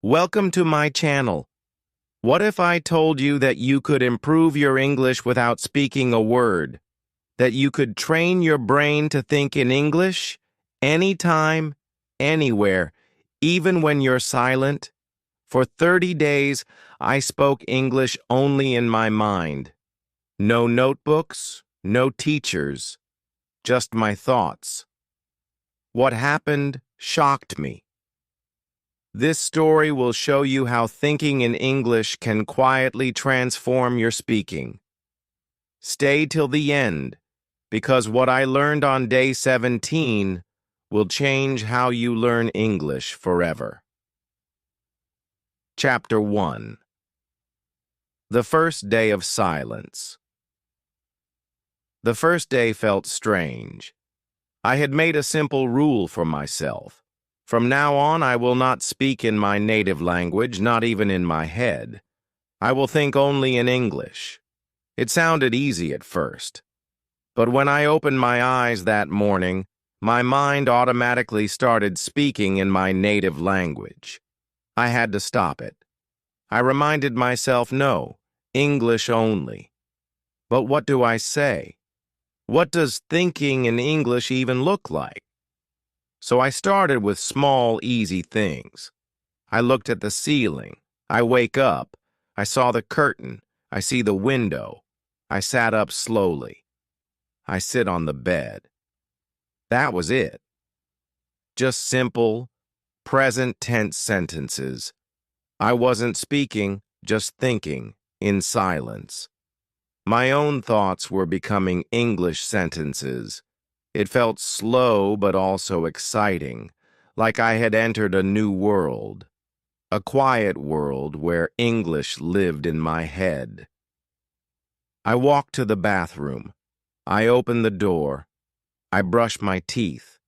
Welcome to my channel. What if I told you that you could improve your English without speaking a word? That you could train your brain to think in English anytime, anywhere, even when you're silent? For 30 days, I spoke English only in my mind. No notebooks, no teachers, just my thoughts. What happened shocked me. This story will show you how thinking in English can quietly transform your speaking. Stay till the end, because what I learned on day 17 will change how you learn English forever. Chapter 1. The First Day of Silence. The first day felt strange. I had made a simple rule for myself. From now on, I will not speak in my native language, not even in my head. I will think only in English. It sounded easy at first. But when I opened my eyes that morning, my mind automatically started speaking in my native language. I had to stop it. I reminded myself, no, English only. But what do I say? What does thinking in English even look like? So I started with small, easy things. I looked at the ceiling. I wake up. I saw the curtain. I see the window. I sat up slowly. I sit on the bed. That was it. Just simple, present tense sentences. I wasn't speaking, just thinking, in silence. My own thoughts were becoming English sentences. It felt slow but also exciting, like I had entered a new world, a quiet world where English lived in my head. I walked to the bathroom. I open the door. I brush my teeth.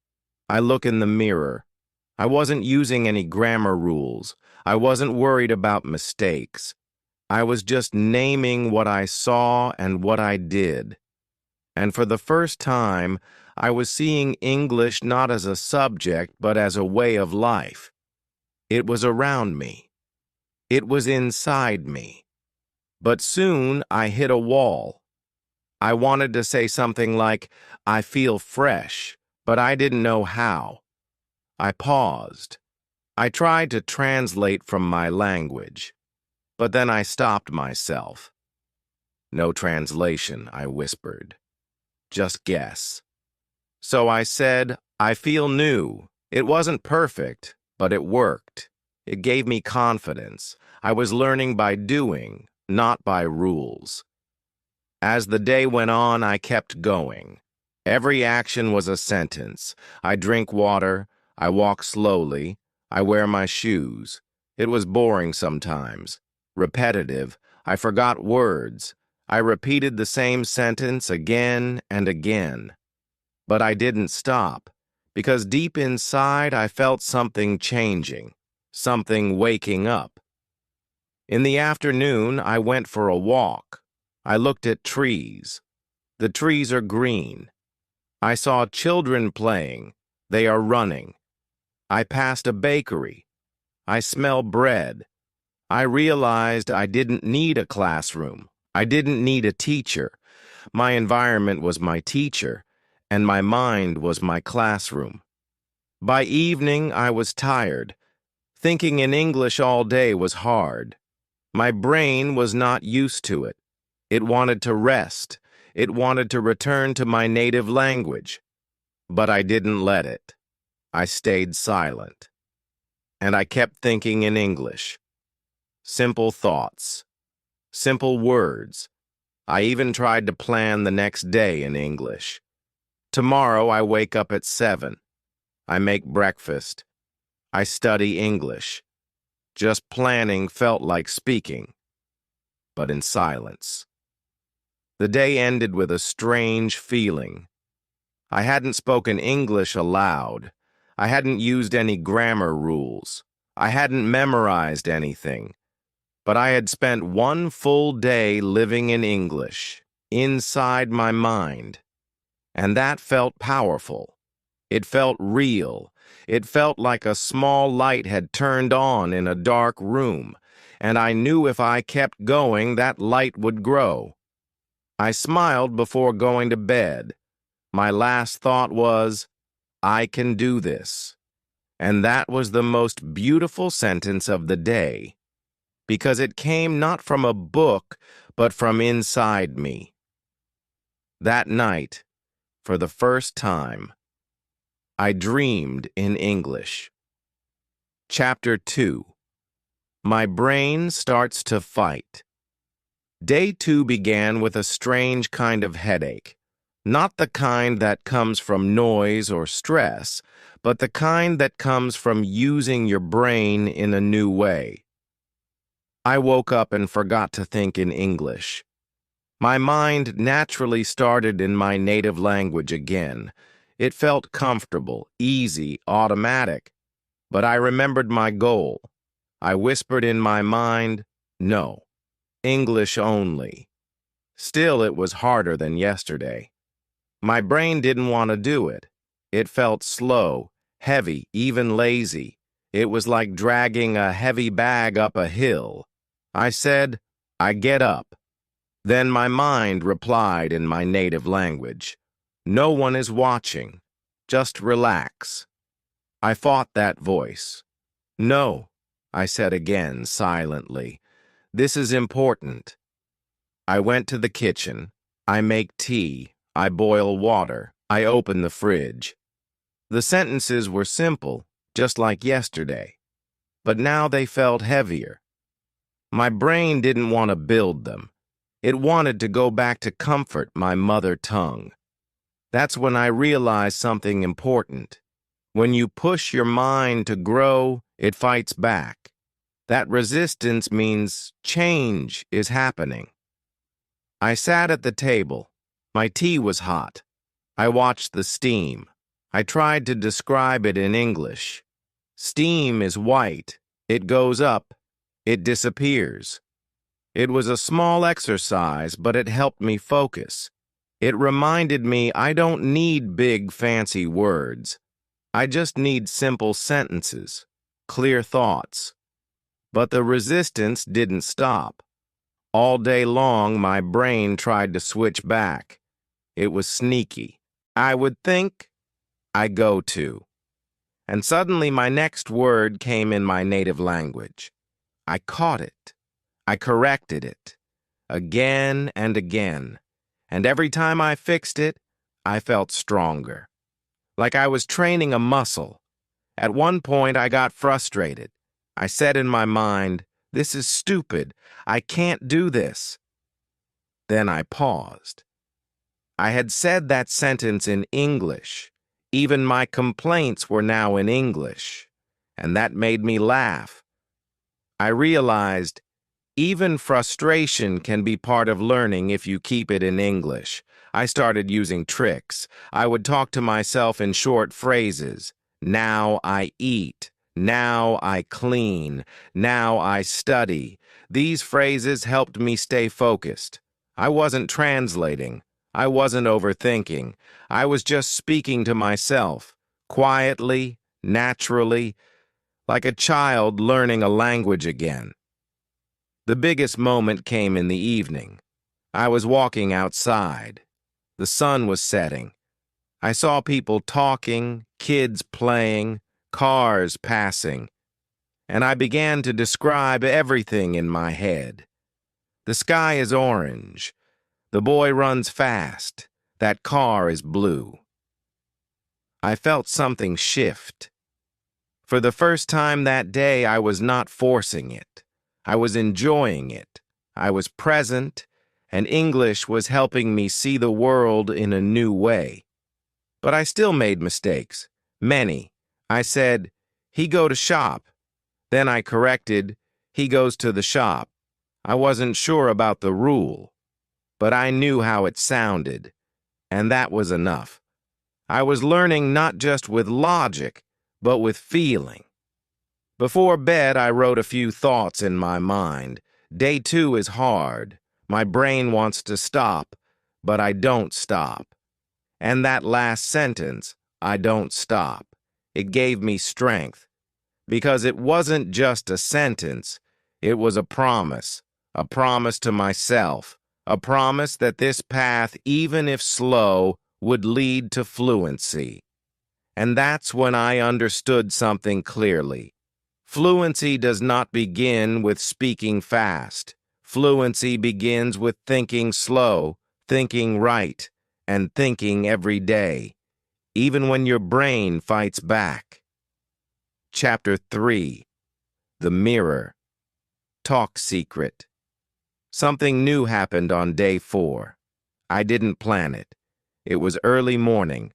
I look in the mirror. I wasn't using any grammar rules. I wasn't worried about mistakes. I was just naming what I saw and what I did. And for the first time, I was seeing English not as a subject, but as a way of life. It was around me. It was inside me. But soon I hit a wall. I wanted to say something like, I feel fresh, but I didn't know how. I paused. I tried to translate from my language, but then I stopped myself. No translation, I whispered. Just guess. So I said, I feel new. It wasn't perfect, but it worked. It gave me confidence. I was learning by doing, not by rules. As the day went on, I kept going. Every action was a sentence. I drink water. I walk slowly. I wear my shoes. It was boring sometimes. Repetitive. I forgot words. I repeated the same sentence again and again. But I didn't stop, because deep inside I felt something changing, something waking up. In the afternoon, I went for a walk. I looked at trees. The trees are green. I saw children playing. They are running. I passed a bakery. I smell bread. I realized I didn't need a classroom. I didn't need a teacher. My environment was my teacher, and my mind was my classroom. By evening, I was tired. Thinking in English all day was hard. My brain was not used to it. It wanted to rest. It wanted to return to my native language. But I didn't let it. I stayed silent. And I kept thinking in English. Simple thoughts. Simple words. I even tried to plan the next day in English. Tomorrow I wake up at 7. I make breakfast. I study English. Just planning felt like speaking, but in silence. The day ended with a strange feeling. I hadn't spoken English aloud. I hadn't used any grammar rules. I hadn't memorized anything. But I had spent one full day living in English, inside my mind. And that felt powerful. It felt real. It felt like a small light had turned on in a dark room, and I knew if I kept going, that light would grow. I smiled before going to bed. My last thought was, I can do this. And that was the most beautiful sentence of the day, because it came not from a book, but from inside me. That night, for the first time, I dreamed in English. Chapter 2. My brain starts to fight. Day 2 began with a strange kind of headache. Not the kind that comes from noise or stress, but the kind that comes from using your brain in a new way. I woke up and forgot to think in English. My mind naturally started in my native language again. It felt comfortable, easy, automatic. But I remembered my goal. I whispered in my mind, no, English only. Still, it was harder than yesterday. My brain didn't want to do it. It felt slow, heavy, even lazy. It was like dragging a heavy bag up a hill. I said, I get up. Then my mind replied in my native language, no one is watching. Just relax. I fought that voice. No, I said again, silently. This is important. I went to the kitchen. I make tea. I boil water. I open the fridge. The sentences were simple, just like yesterday. But now they felt heavier. My brain didn't want to build them. It wanted to go back to comfort, my mother tongue. That's when I realized something important. When you push your mind to grow, it fights back. That resistance means change is happening. I sat at the table. My tea was hot. I watched the steam. I tried to describe it in English. Steam is white. It goes up. It disappears. It was a small exercise, but it helped me focus. It reminded me I don't need big, fancy words. I just need simple sentences, clear thoughts. But the resistance didn't stop. All day long, my brain tried to switch back. It was sneaky. I would think, I go to. And suddenly my next word came in my native language. I caught it. I corrected it. Again and again. And every time I fixed it, I felt stronger. Like I was training a muscle. At one point, I got frustrated. I said in my mind, this is stupid. I can't do this. Then I paused. I had said that sentence in English. Even my complaints were now in English. And that made me laugh. I realized even frustration can be part of learning if you keep it in English. I started using tricks. I would talk to myself in short phrases. Now I eat. Now I clean. Now I study. These phrases helped me stay focused. I wasn't translating. I wasn't overthinking. I was just speaking to myself, quietly, naturally, like a child learning a language again. The biggest moment came in the evening. I was walking outside. The sun was setting. I saw people talking, kids playing, cars passing, and I began to describe everything in my head. The sky is orange. The boy runs fast. That car is blue. I felt something shift. For the first time that day, I was not forcing it. I was enjoying it. I was present, and English was helping me see the world in a new way. But I still made mistakes. Many. I said, he go to shop. Then I corrected, he goes to the shop. I wasn't sure about the rule, but I knew how it sounded, and that was enough. I was learning not just with logic, but with feeling. Before bed, I wrote a few thoughts in my mind. Day 2 is hard. My brain wants to stop, but I don't stop. And that last sentence, I don't stop. It gave me strength, because it wasn't just a sentence, it was a promise to myself, a promise that this path, even if slow, would lead to fluency. And that's when I understood something clearly. Fluency does not begin with speaking fast. Fluency begins with thinking slow, thinking right, and thinking every day, even when your brain fights back. Chapter 3. The Mirror. Talk Secret. Something new happened on day 4. I didn't plan it. It was early morning.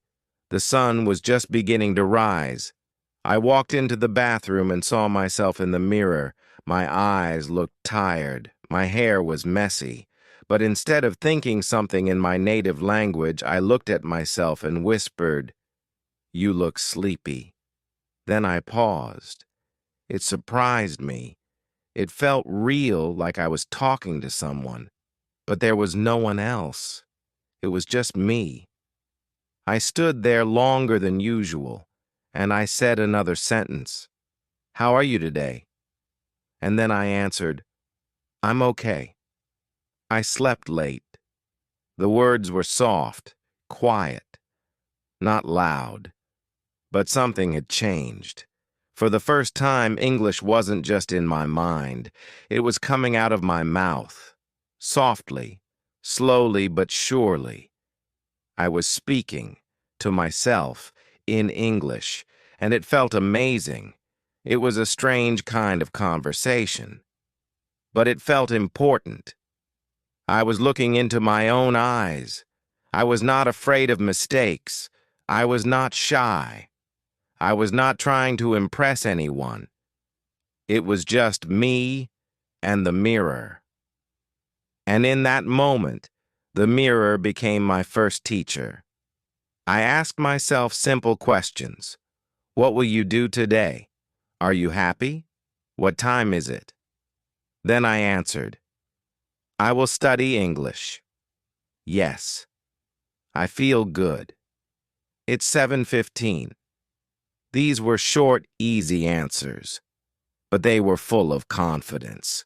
The sun was just beginning to rise. I walked into the bathroom and saw myself in the mirror. My eyes looked tired. My hair was messy. But instead of thinking something in my native language, I looked at myself and whispered, "You look sleepy." Then I paused. It surprised me. It felt real, like I was talking to someone. But there was no one else. It was just me. I stood there longer than usual, and I said another sentence. "How are you today?" And then I answered, "I'm okay." I slept late. The words were soft, quiet, not loud. But something had changed. For the first time, English wasn't just in my mind. It was coming out of my mouth. Softly, slowly but surely. I was speaking to myself in English, and it felt amazing. It was a strange kind of conversation. But it felt important. I was looking into my own eyes. I was not afraid of mistakes. I was not shy. I was not trying to impress anyone. It was just me and the mirror. And in that moment, the mirror became my first teacher. I asked myself simple questions. What will you do today? Are you happy? What time is it? Then I answered, I will study English. Yes, I feel good. It's 7:15. These were short, easy answers, but they were full of confidence.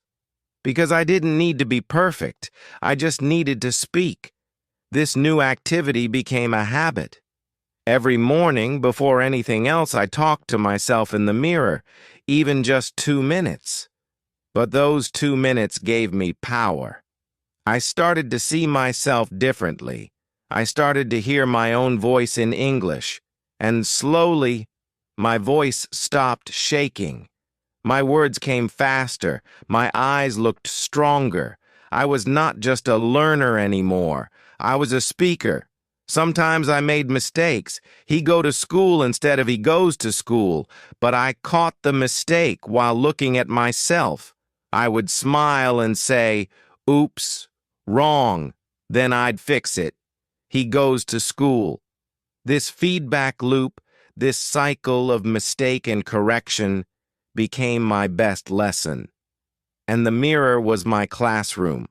Because I didn't need to be perfect, I just needed to speak. This new activity became a habit. Every morning, before anything else, I talked to myself in the mirror, even just 2 minutes. But those 2 minutes gave me power. I started to see myself differently. I started to hear my own voice in English, and slowly, my voice stopped shaking. My words came faster. My eyes looked stronger. I was not just a learner anymore. I was a speaker. Sometimes I made mistakes. He go to school instead of he goes to school, but I caught the mistake while looking at myself. I would smile and say, "Oops, wrong." Then I'd fix it. He goes to school. This feedback loop, this cycle of mistake and correction, became my best lesson. And the mirror was my classroom.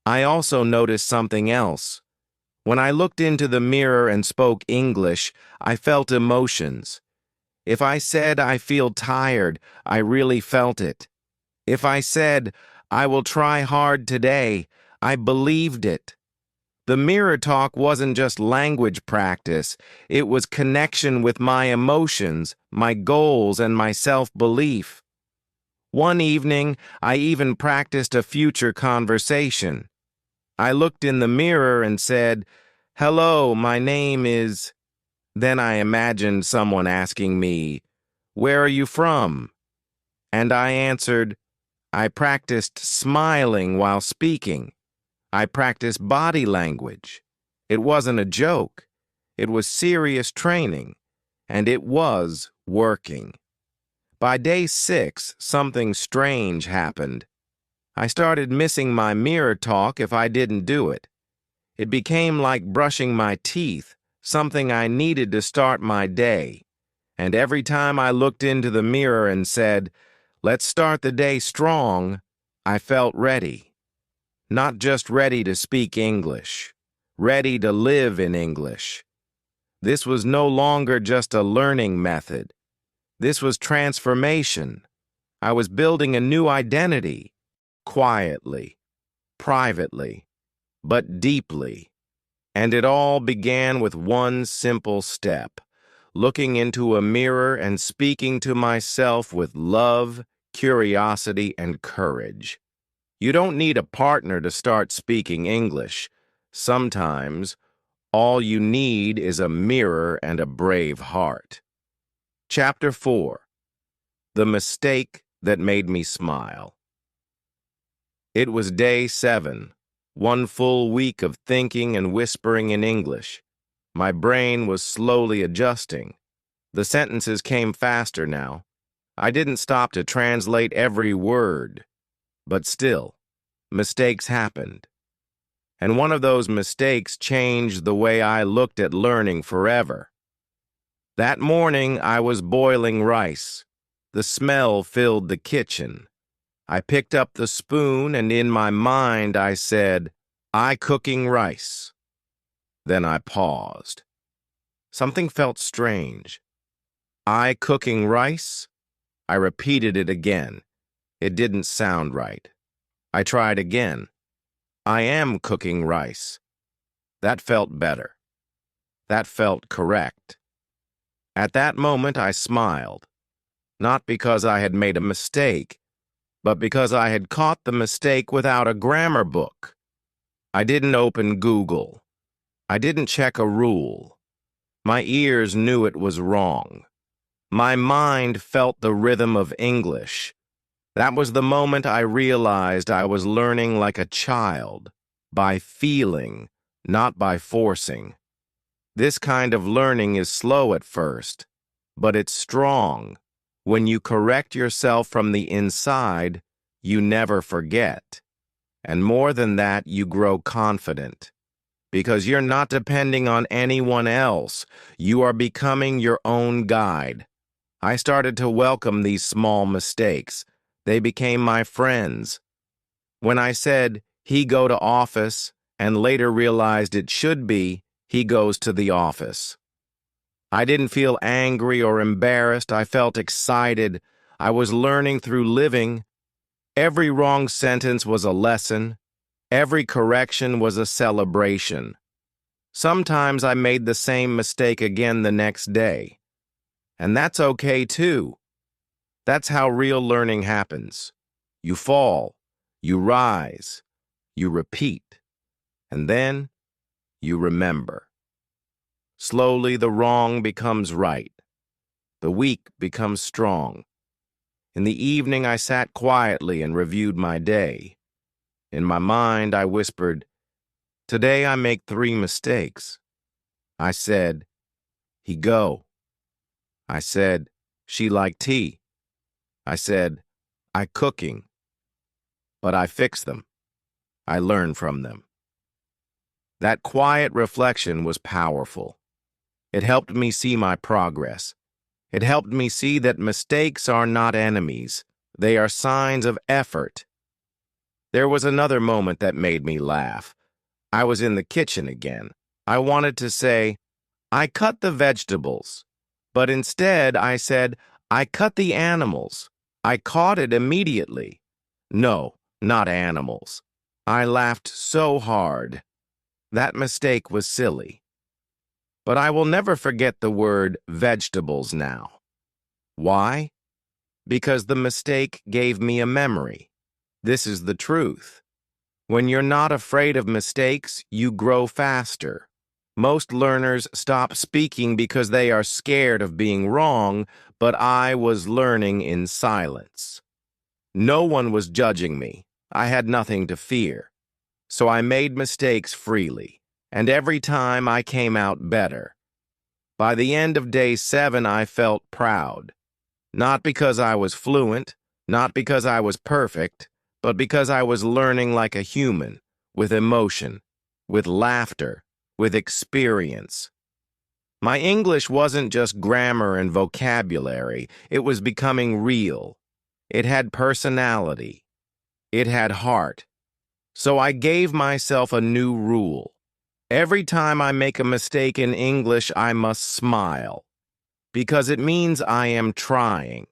I also noticed something else. When I looked into the mirror and spoke English, I felt emotions. If I said I feel tired, I really felt it. If I said I will try hard today, I believed it. The mirror talk wasn't just language practice, it was connection with my emotions, my goals, and my self-belief. One evening, I even practiced a future conversation. I looked in the mirror and said, "Hello, my name is..." Then I imagined someone asking me, "Where are you from?" And I answered, I practiced smiling while speaking. I practiced body language. It wasn't a joke. It was serious training, and it was working. By day 6, something strange happened. I started missing my mirror talk if I didn't do it. It became like brushing my teeth, something I needed to start my day. And every time I looked into the mirror and said, "Let's start the day strong," I felt ready. Not just ready to speak English, ready to live in English. This was no longer just a learning method. This was transformation. I was building a new identity, quietly, privately, but deeply. And it all began with one simple step, looking into a mirror and speaking to myself with love, curiosity, and courage. You don't need a partner to start speaking English. Sometimes, all you need is a mirror and a brave heart. Chapter 4. The Mistake That Made Me Smile. It was day 7, one full week of thinking and whispering in English. My brain was slowly adjusting. The sentences came faster now. I didn't stop to translate every word. But still, mistakes happened. And one of those mistakes changed the way I looked at learning forever. That morning, I was boiling rice. The smell filled the kitchen. I picked up the spoon, and in my mind I said, "I cooking rice." Then I paused. Something felt strange. "I cooking rice?" I repeated it again. It didn't sound right. I tried again. "I am cooking rice." That felt better. That felt correct. At that moment, I smiled. Not because I had made a mistake, but because I had caught the mistake without a grammar book. I didn't open Google. I didn't check a rule. My ears knew it was wrong. My mind felt the rhythm of English. That was the moment I realized I was learning like a child, by feeling, not by forcing. This kind of learning is slow at first, but it's strong. When you correct yourself from the inside, you never forget. And more than that, you grow confident. Because you're not depending on anyone else. You are becoming your own guide. I started to welcome these small mistakes. They became my friends. When I said, "He go to office," and later realized it should be, "He goes to the office." I didn't feel angry or embarrassed. I felt excited. I was learning through living. Every wrong sentence was a lesson. Every correction was a celebration. Sometimes I made the same mistake again the next day. And that's okay too. That's how real learning happens. You fall, you rise, you repeat, and then you remember. Slowly, the wrong becomes right. The weak becomes strong. In the evening, I sat quietly and reviewed my day. In my mind, I whispered, "Today I make 3 mistakes." I said, "He go." I said, "She like tea." I said, "I cooking." But I fix them. I learn from them. That quiet reflection was powerful. It helped me see my progress. It helped me see that mistakes are not enemies. They are signs of effort. There was another moment that made me laugh. I was in the kitchen again. I wanted to say, "I cut the vegetables." But instead, I said, "I cut the animals." I caught it immediately. No, not animals. I laughed so hard. That mistake was silly. But I will never forget the word vegetables now. Why? Because the mistake gave me a memory. This is the truth. When you're not afraid of mistakes, you grow faster. Most learners stop speaking because they are scared of being wrong, but I was learning in silence. No one was judging me. I had nothing to fear. So I made mistakes freely, and every time I came out better. By the end of day 7, I felt proud. Not because I was fluent, not because I was perfect, but because I was learning like a human, with emotion, with laughter, with experience. My English wasn't just grammar and vocabulary, it was becoming real. It had personality. It had heart. So I gave myself a new rule. Every time I make a mistake in English, I must smile, because it means I am trying,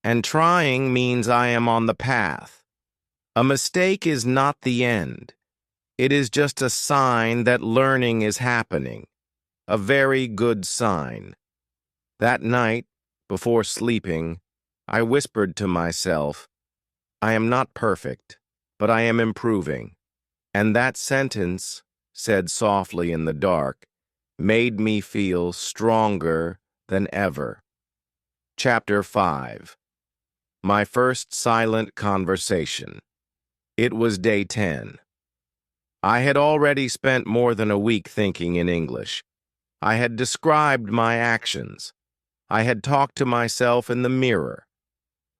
and trying means I am on the path. A mistake is not the end. It is just a sign that learning is happening, a very good sign. That night, before sleeping, I whispered to myself, I am not perfect, but I am improving. And that sentence, said softly in the dark, made me feel stronger than ever. Chapter 5. My first silent conversation. It was day 10. I had already spent more than a week thinking in English. I had described my actions. I had talked to myself in the mirror.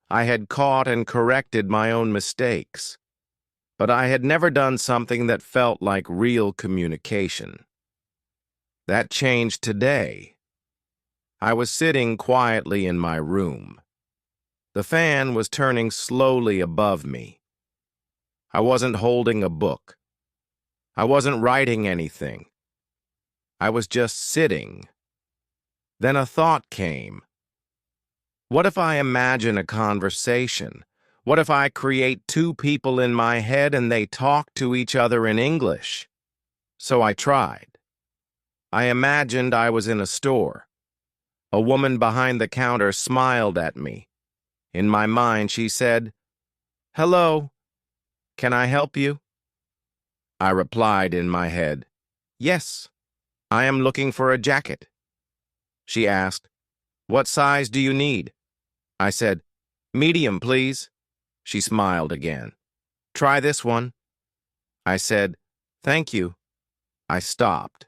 I had caught and corrected my own mistakes. But I had never done something that felt like real communication. That changed today. I was sitting quietly in my room. The fan was turning slowly above me. I wasn't holding a book. I wasn't writing anything. I was just sitting. Then a thought came. What if I imagine a conversation? What if I create two people in my head and they talk to each other in English? So I tried. I imagined I was in a store. A woman behind the counter smiled at me. In my mind, she said, "Hello, can I help you?" I replied in my head, "Yes, I am looking for a jacket." She asked, "What size do you need?" I said, "Medium, please." She smiled again. "Try this one." I said, "Thank you." I stopped.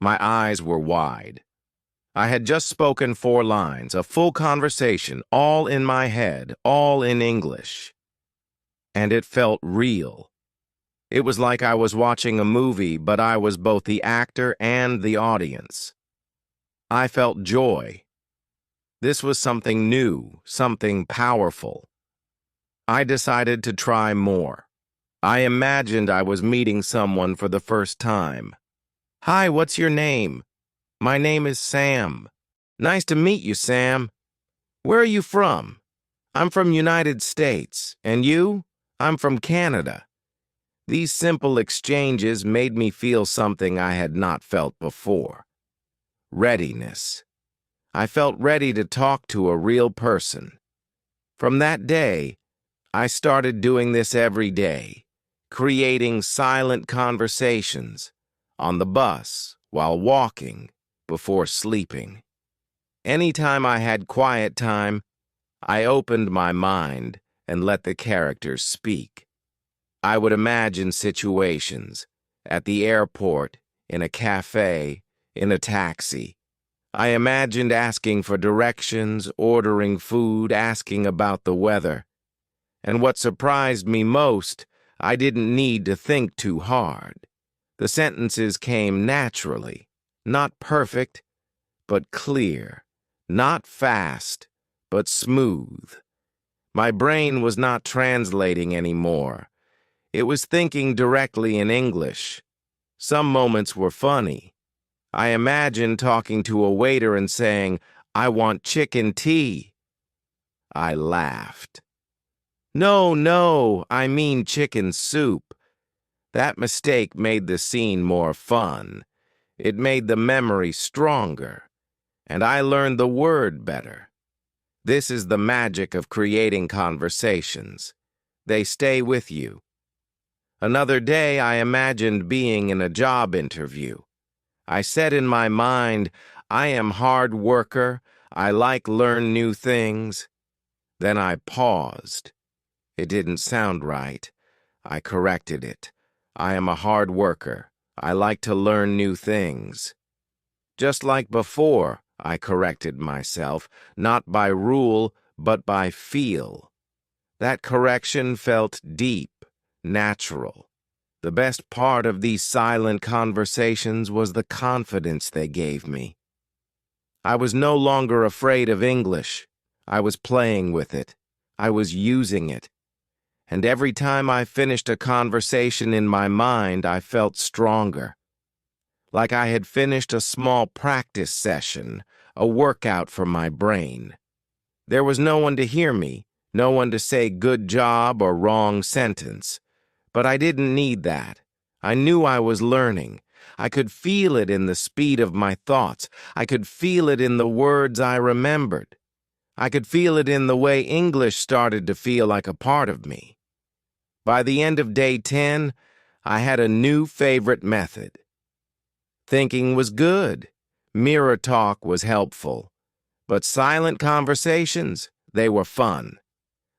My eyes were wide. I had just spoken 4 lines, a full conversation, all in my head, all in English. And it felt real. It was like I was watching a movie, but I was both the actor and the audience. I felt joy. This was something new, something powerful. I decided to try more. I imagined I was meeting someone for the first time. "Hi, what's your name?" "My name is Sam." "Nice to meet you, Sam." "Where are you from?" "I'm from United States." "And you?" "I'm from Canada." These simple exchanges made me feel something I had not felt before. Readiness. I felt ready to talk to a real person. From that day, I started doing this every day, creating silent conversations, on the bus, while walking, before sleeping. Anytime I had quiet time, I opened my mind and let the characters speak. I would imagine situations, at the airport, in a cafe, in a taxi. I imagined asking for directions, ordering food, asking about the weather. And what surprised me most, I didn't need to think too hard. The sentences came naturally, not perfect, but clear, not fast, but smooth. My brain was not translating anymore. It was thinking directly in English. Some moments were funny. I imagined talking to a waiter and saying, "I want chicken tea." I laughed. "No, no, I mean chicken soup." That mistake made the scene more fun. It made the memory stronger, and I learned the word better. This is the magic of creating conversations. They stay with you. Another day, I imagined being in a job interview. I said in my mind, "I am hard worker. I like learn new things." Then I paused. It didn't sound right. I corrected it. "I am a hard worker. I like to learn new things." Just like before, I corrected myself, not by rule, but by feel. That correction felt deep, natural. The best part of these silent conversations was the confidence they gave me. I was no longer afraid of English. I was playing with it. I was using it. And every time I finished a conversation in my mind, I felt stronger. like I had finished a small practice session, a workout for my brain. There was no one to hear me, no one to say good job or wrong sentence. But I didn't need that. I knew I was learning. I could feel it in the speed of my thoughts. I could feel it in the words I remembered. I could feel it in the way English started to feel like a part of me. By the end of day 10, I had a new favorite method. Thinking was good. Mirror talk was helpful. But silent conversations, they were fun.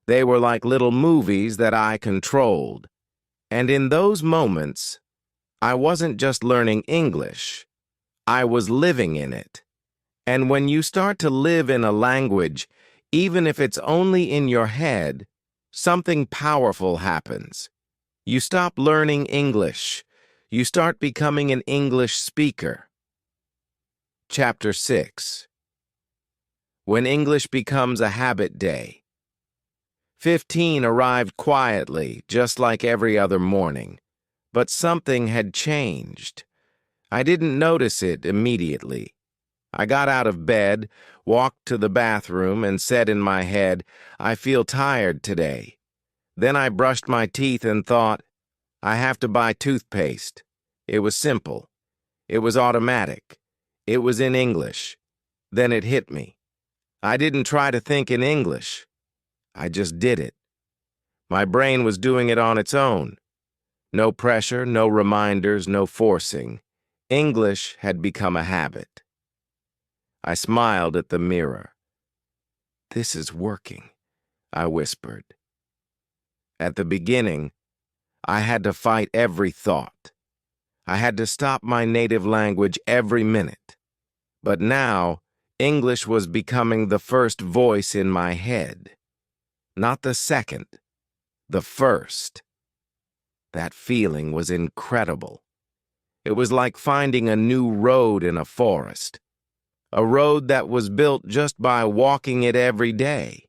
They were like little movies that I controlled. And in those moments, I wasn't just learning English. I was living in it. And when you start to live in a language, even if it's only in your head, something powerful happens. You stop learning English. You start becoming an English speaker. Chapter 6. When English becomes a habit day. 15 arrived quietly, just like every other morning. But something had changed. I didn't notice it immediately. I got out of bed, walked to the bathroom, and said in my head, I feel tired today. Then I brushed my teeth and thought, I have to buy toothpaste. It was simple. It was automatic. It was in English. Then it hit me. I didn't try to think in English. I just did it. My brain was doing it on its own. No pressure, no reminders, no forcing. English had become a habit. I smiled at the mirror. This is working, I whispered. At the beginning, I had to fight every thought. I had to stop my native language every minute. But now, English was becoming the first voice in my head. Not the second, the first. That feeling was incredible. It was like finding a new road in a forest. A road that was built just by walking it every day.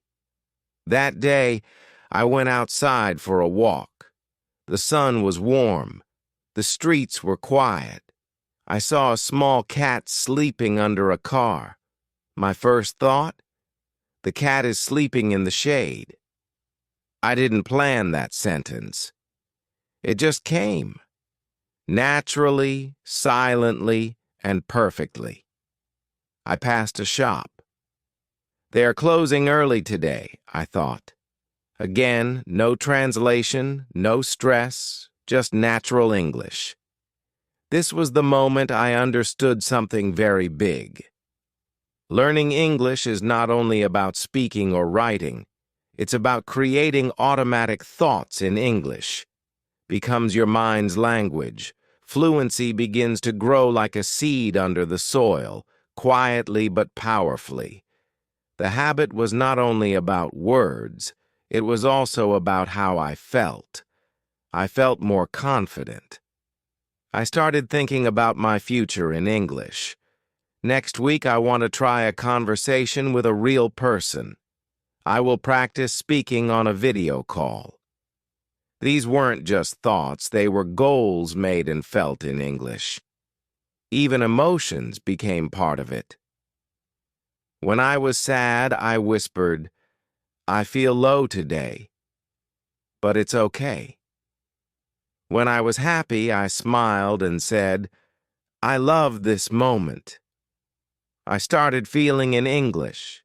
That day, I went outside for a walk. The sun was warm. The streets were quiet. I saw a small cat sleeping under a car. My first thought? The cat is sleeping in the shade. I didn't plan that sentence. It just came. Naturally, silently, and perfectly. I passed a shop. They are closing early today, I thought. Again, no translation, no stress, just natural English. This was the moment I understood something very big. Learning English is not only about speaking or writing, it's about creating automatic thoughts in English. Becomes your mind's language. Fluency begins to grow like a seed under the soil, quietly but powerfully. The habit was not only about words, it was also about how I felt. I felt more confident. I started thinking about my future in English. Next week, I want to try a conversation with a real person. I will practice speaking on a video call. These weren't just thoughts, they were goals made and felt in English. Even emotions became part of it. When I was sad, I whispered, I feel low today, but it's okay. When I was happy, I smiled and said, I love this moment. I started feeling in English.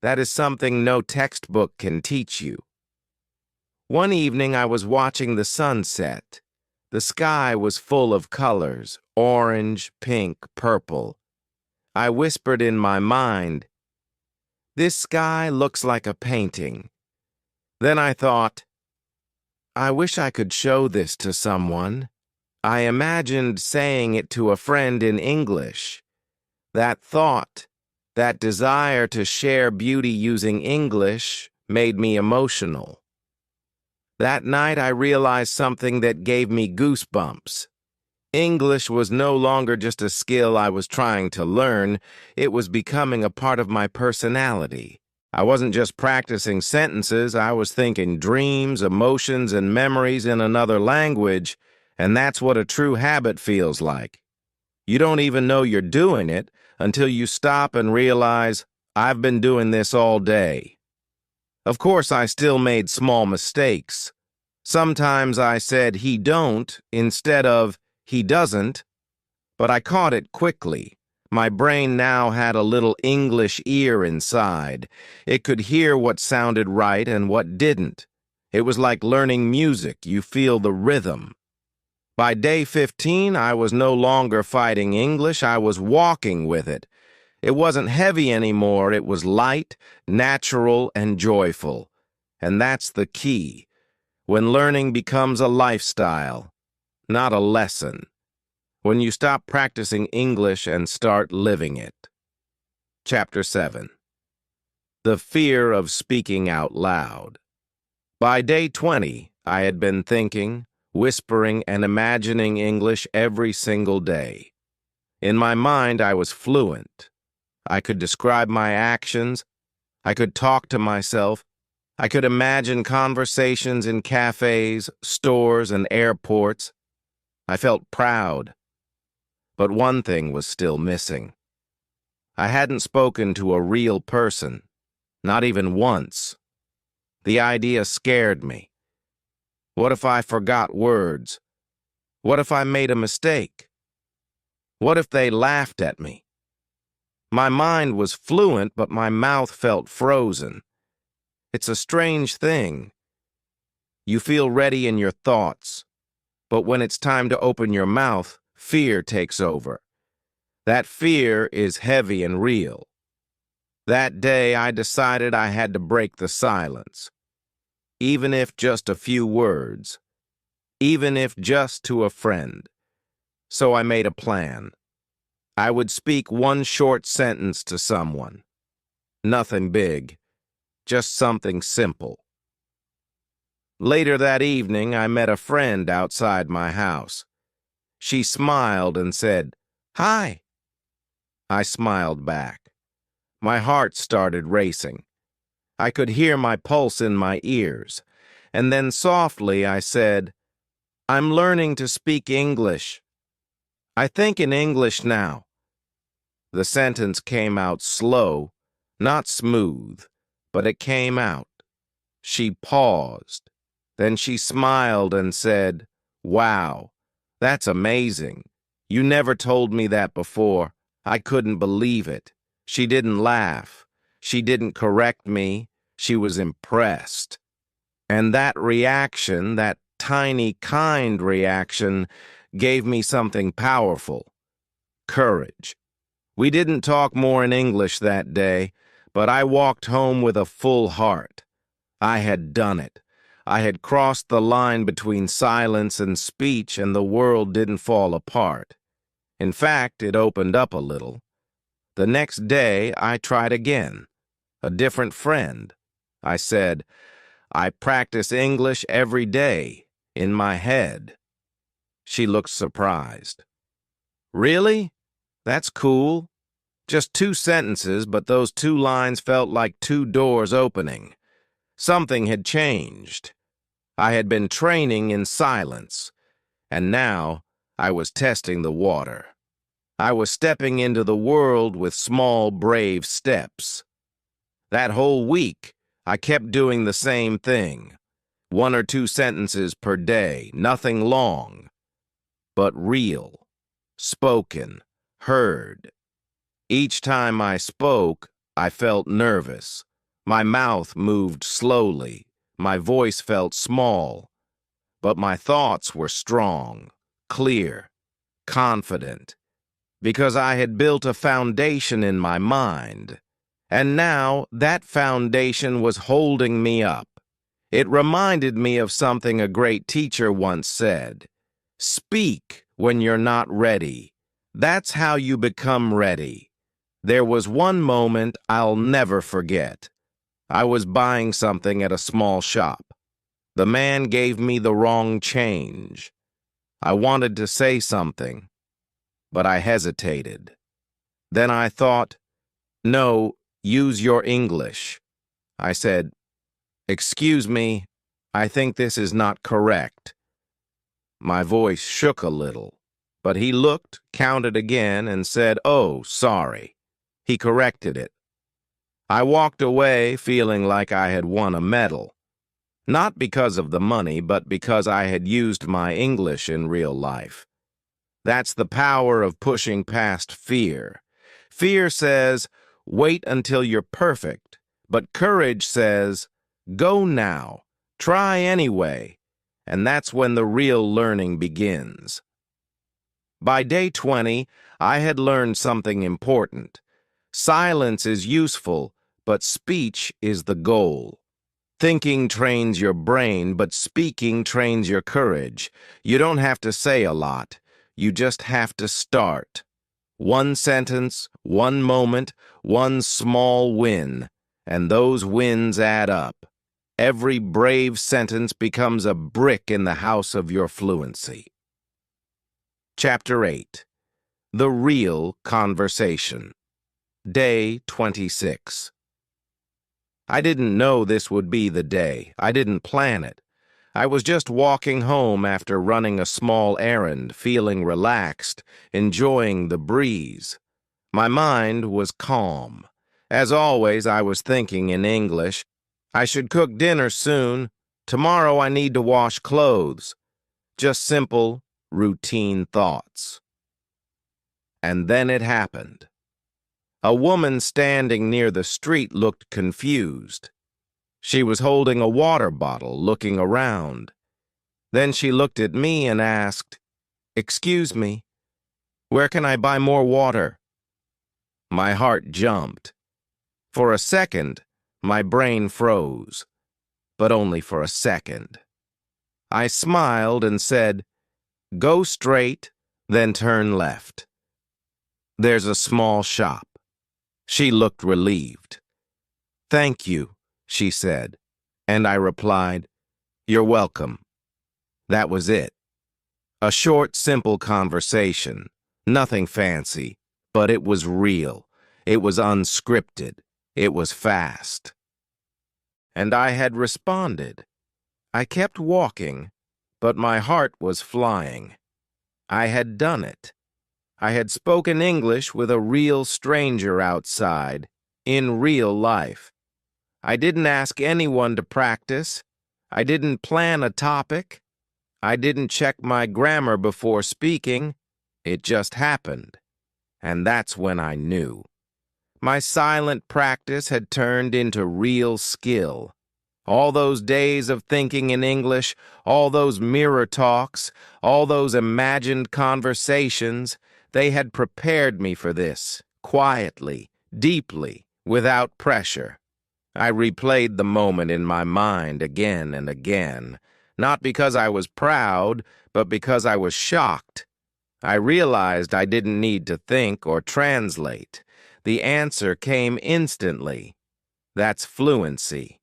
That is something no textbook can teach you. One evening I was watching the sunset. The sky was full of colors, orange, pink, purple. I whispered in my mind, this sky looks like a painting. Then I thought, I wish I could show this to someone. I imagined saying it to a friend in English. That thought, that desire to share beauty using English, made me emotional. That night I realized something that gave me goosebumps. English was no longer just a skill I was trying to learn, it was becoming a part of my personality. I wasn't just practicing sentences, I was thinking dreams, emotions, and memories in another language, and that's what a true habit feels like. You don't even know you're doing it until you stop and realize, I've been doing this all day. Of course, I still made small mistakes. Sometimes I said he don't instead of he doesn't, but I caught it quickly. My brain now had a little English ear inside. It could hear what sounded right and what didn't. It was like learning music. You feel the rhythm. By day 15, I was no longer fighting English. I was walking with it. It wasn't heavy anymore. It was light, natural, and joyful. And that's the key. When learning becomes a lifestyle, not a lesson. When you stop practicing English and start living it. Chapter 7. The Fear of Speaking Out Loud. By day 20, I had been thinking, whispering, and imagining English every single day. In my mind, I was fluent. I could describe my actions. I could talk to myself. I could imagine conversations in cafes, stores, and airports. I felt proud. But one thing was still missing. I hadn't spoken to a real person, not even once. The idea scared me. What if I forgot words? What if I made a mistake? What if they laughed at me? My mind was fluent, but my mouth felt frozen. It's a strange thing. You feel ready in your thoughts, but when it's time to open your mouth, fear takes over. That fear is heavy and real. That day, I decided I had to break the silence. Even if just a few words. Even if just to a friend. So I made a plan. I would speak one short sentence to someone. Nothing big, just something simple. Later that evening, I met a friend outside my house. She smiled and said, "Hi." I smiled back. My heart started racing. I could hear my pulse in my ears, and then softly I said, "I'm learning to speak English. I think in English now." The sentence came out slow, not smooth, but it came out. She paused. Then she smiled and said, "Wow, that's amazing. You never told me that before." I couldn't believe it. She didn't laugh. She didn't correct me. She was impressed. And that reaction, that tiny, kind reaction, gave me something powerful. Courage. We didn't talk more in English that day, but I walked home with a full heart. I had done it. I had crossed the line between silence and speech, and the world didn't fall apart. In fact, it opened up a little. The next day, I tried again. A different friend. I said, "I practice English every day, in my head." She looked surprised. "Really? That's cool. Just 2 sentences, but those 2 lines felt like 2 doors opening. Something had changed. I had been training in silence, and now I was testing the water. I was stepping into the world with small, brave steps. That whole week, I kept doing the same thing. 1 or 2 sentences per day, nothing long, but real, spoken, heard. Each time I spoke, I felt nervous. My mouth moved slowly. My voice felt small. But my thoughts were strong, clear, confident, because I had built a foundation in my mind. And now that foundation was holding me up. It reminded me of something a great teacher once said. Speak when you're not ready. That's how you become ready. There was one moment I'll never forget. I was buying something at a small shop. The man gave me the wrong change. I wanted to say something, but I hesitated. Then I thought, "No, use your English." I said, "Excuse me, I think this is not correct." My voice shook a little, but he looked, counted again, and said, "Oh, sorry." He corrected it. I walked away feeling like I had won a medal. Not because of the money, but because I had used my English in real life. That's the power of pushing past fear. Fear says, wait until you're perfect, but courage says, go now, try anyway, and that's when the real learning begins. By day 20, I had learned something important. Silence is useful, but speech is the goal. Thinking trains your brain, but speaking trains your courage. You don't have to say a lot. You just have to start. One sentence, one moment, one small win, and those wins add up. Every brave sentence becomes a brick in the house of your fluency. Chapter 8. The Real Conversation. Day 26. I didn't know this would be the day. I didn't plan it. I was just walking home after running a small errand, feeling relaxed, enjoying the breeze. My mind was calm. As always, I was thinking in English. I should cook dinner soon. Tomorrow I need to wash clothes. Just simple, routine thoughts. And then it happened. A woman standing near the street looked confused. She was holding a water bottle, looking around. Then she looked at me and asked, "Excuse me, where can I buy more water?" My heart jumped. For a second, my brain froze, but only for a second. I smiled and said, "Go straight, then turn left. There's a small shop." She looked relieved. "Thank you," she said, and I replied, "You're welcome." That was it. A short, simple conversation. Nothing fancy, but it was real. It was unscripted. It was fast. And I had responded. I kept walking, but my heart was flying. I had done it. I had spoken English with a real stranger outside, in real life. I didn't ask anyone to practice. I didn't plan a topic. I didn't check my grammar before speaking. It just happened. And that's when I knew. My silent practice had turned into real skill. All those days of thinking in English, all those mirror talks, all those imagined conversations, they had prepared me for this, quietly, deeply, without pressure. I replayed the moment in my mind again and again, not because I was proud, but because I was shocked. I realized I didn't need to think or translate. The answer came instantly. That's fluency.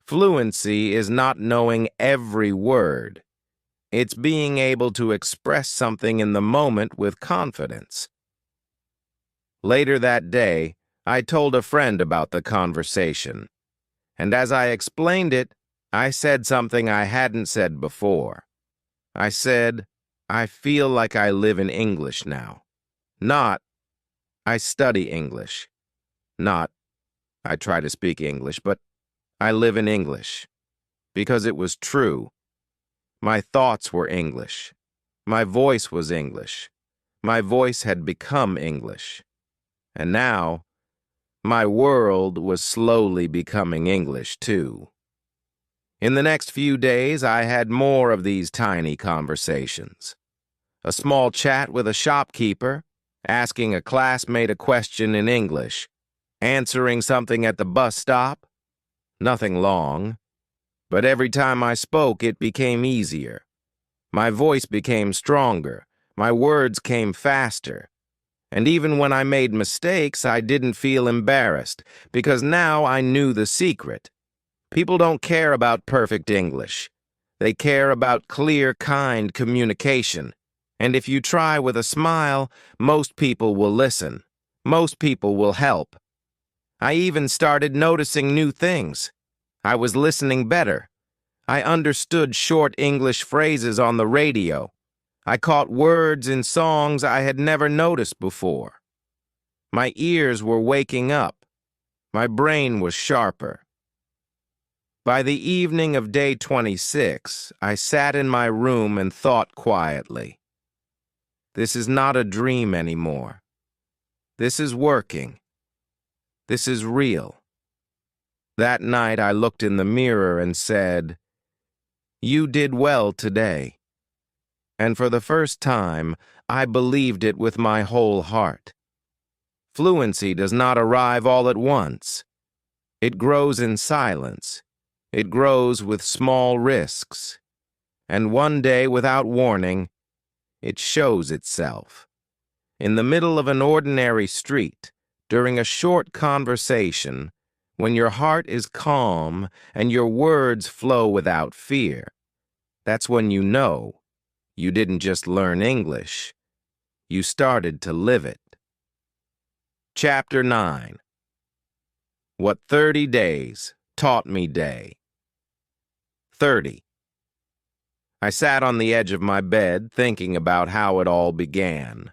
Fluency is not knowing every word. It's being able to express something in the moment with confidence. Later that day, I told a friend about the conversation, and as I explained it, I said something I hadn't said before. I said, I feel like I live in English now. Not, I study English. Not, I try to speak English, but I live in English. Because it was true. My thoughts were English. My voice was English. My voice had become English. And now, my world was slowly becoming English, too. In the next few days, I had more of these tiny conversations. A small chat with a shopkeeper, asking a classmate a question in English, answering something at the bus stop. Nothing long. But every time I spoke, it became easier. My voice became stronger. My words came faster. And even when I made mistakes, I didn't feel embarrassed, because now I knew the secret. People don't care about perfect English. They care about clear, kind communication. And if you try with a smile, most people will listen. Most people will help. I even started noticing new things. I was listening better. I understood short English phrases on the radio. I caught words in songs I had never noticed before. My ears were waking up. My brain was sharper. By the evening of day 26, I sat in my room and thought quietly. This is not a dream anymore. This is working. This is real. That night I looked in the mirror and said, "You did well today." And for the first time, I believed it with my whole heart. Fluency does not arrive all at once. It grows in silence. It grows with small risks. And one day, without warning, it shows itself. In the middle of an ordinary street, during a short conversation, when your heart is calm and your words flow without fear, that's when you know you didn't just learn English, you started to live it. Chapter 9. What 30 Days Taught Me Day. 30. I sat on the edge of my bed thinking about how it all began.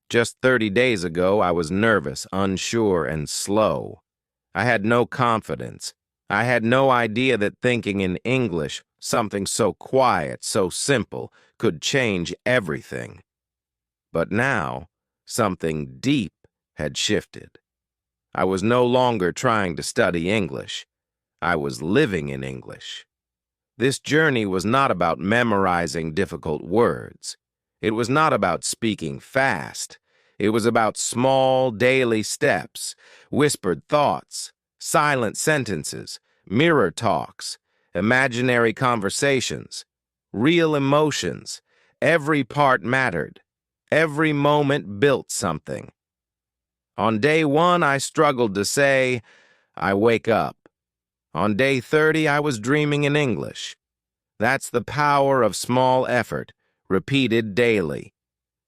Just 30 days ago, I was nervous, unsure, and slow. I had no confidence. I had no idea that thinking in English, something so quiet, so simple, could change everything. But now, something deep had shifted. I was no longer trying to study English. I was living in English. This journey was not about memorizing difficult words. It was not about speaking fast. It was about small daily steps, whispered thoughts, silent sentences, mirror talks, imaginary conversations, real emotions. Every part mattered. Every moment built something. On day 1, I struggled to say, "I wake up." On day 30, I was dreaming in English. That's the power of small effort, repeated daily.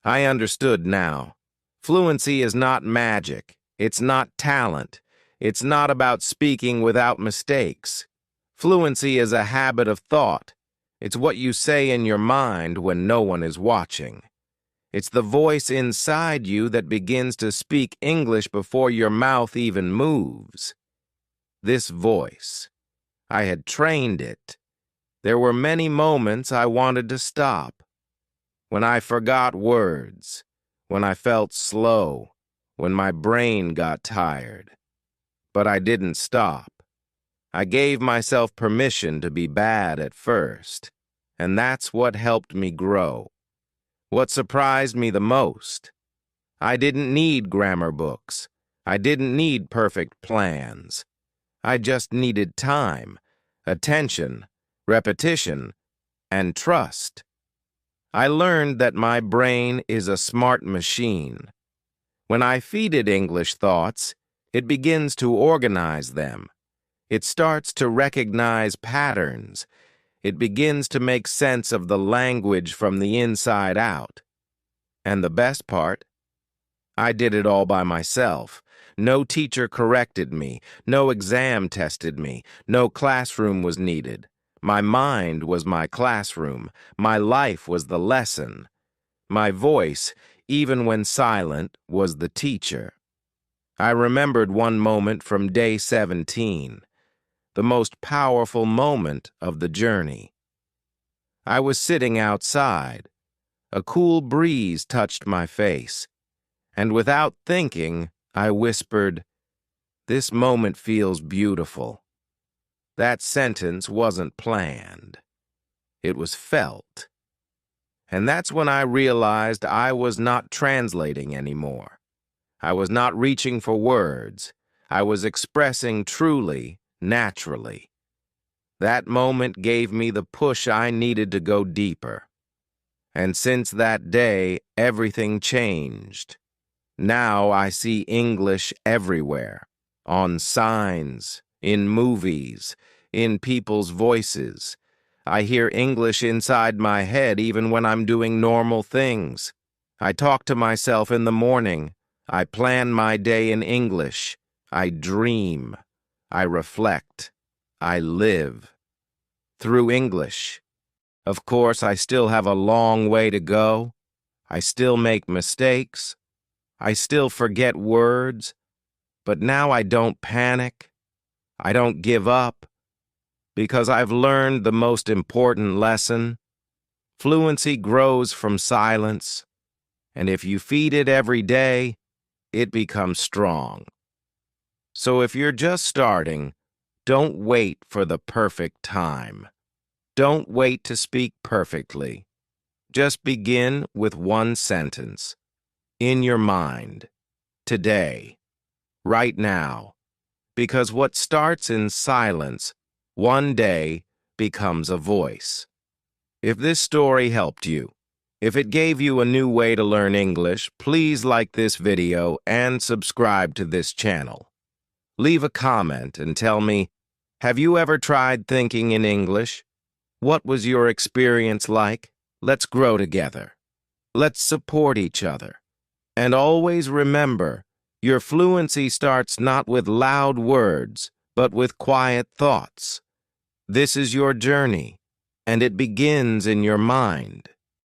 I understood now. Fluency is not magic. It's not talent. It's not about speaking without mistakes. Fluency is a habit of thought. It's what you say in your mind when no one is watching. It's the voice inside you that begins to speak English before your mouth even moves. This voice, I had trained it. There were many moments I wanted to stop. When I forgot words, when I felt slow, when my brain got tired. But I didn't stop. I gave myself permission to be bad at first, and that's what helped me grow. What surprised me the most? I didn't need grammar books. I didn't need perfect plans. I just needed time, attention, repetition, and trust. I learned that my brain is a smart machine. When I feed it English thoughts, it begins to organize them. It starts to recognize patterns. It begins to make sense of the language from the inside out. And the best part? I did it all by myself. No teacher corrected me. No exam tested me. No classroom was needed. My mind was my classroom. My life was the lesson. My voice, even when silent, was the teacher. I remembered one moment from day 17. The most powerful moment of the journey. I was sitting outside. A cool breeze touched my face, and without thinking, I whispered, "This moment feels beautiful." That sentence wasn't planned. It was felt. And that's when I realized I was not translating anymore. I was not reaching for words. I was expressing truly, naturally. That moment gave me the push I needed to go deeper. And since that day, everything changed. Now I see English everywhere, on signs, in movies, in people's voices. I hear English inside my head even when I'm doing normal things. I talk to myself in the morning. I plan my day in English. I dream. I reflect. I live. Through English. Of course, I still have a long way to go. I still make mistakes. I still forget words. But now I don't panic. I don't give up because I've learned the most important lesson. Fluency grows from silence, and if you feed it every day, it becomes strong. So if you're just starting, don't wait for the perfect time. Don't wait to speak perfectly. Just begin with one sentence. In your mind. Today. Right now. Because what starts in silence, one day becomes a voice. If this story helped you, if it gave you a new way to learn English, please like this video and subscribe to this channel. Leave a comment and tell me, have you ever tried thinking in English? What was your experience like? Let's grow together. Let's support each other. And always remember, your fluency starts not with loud words, but with quiet thoughts. This is your journey, and it begins in your mind.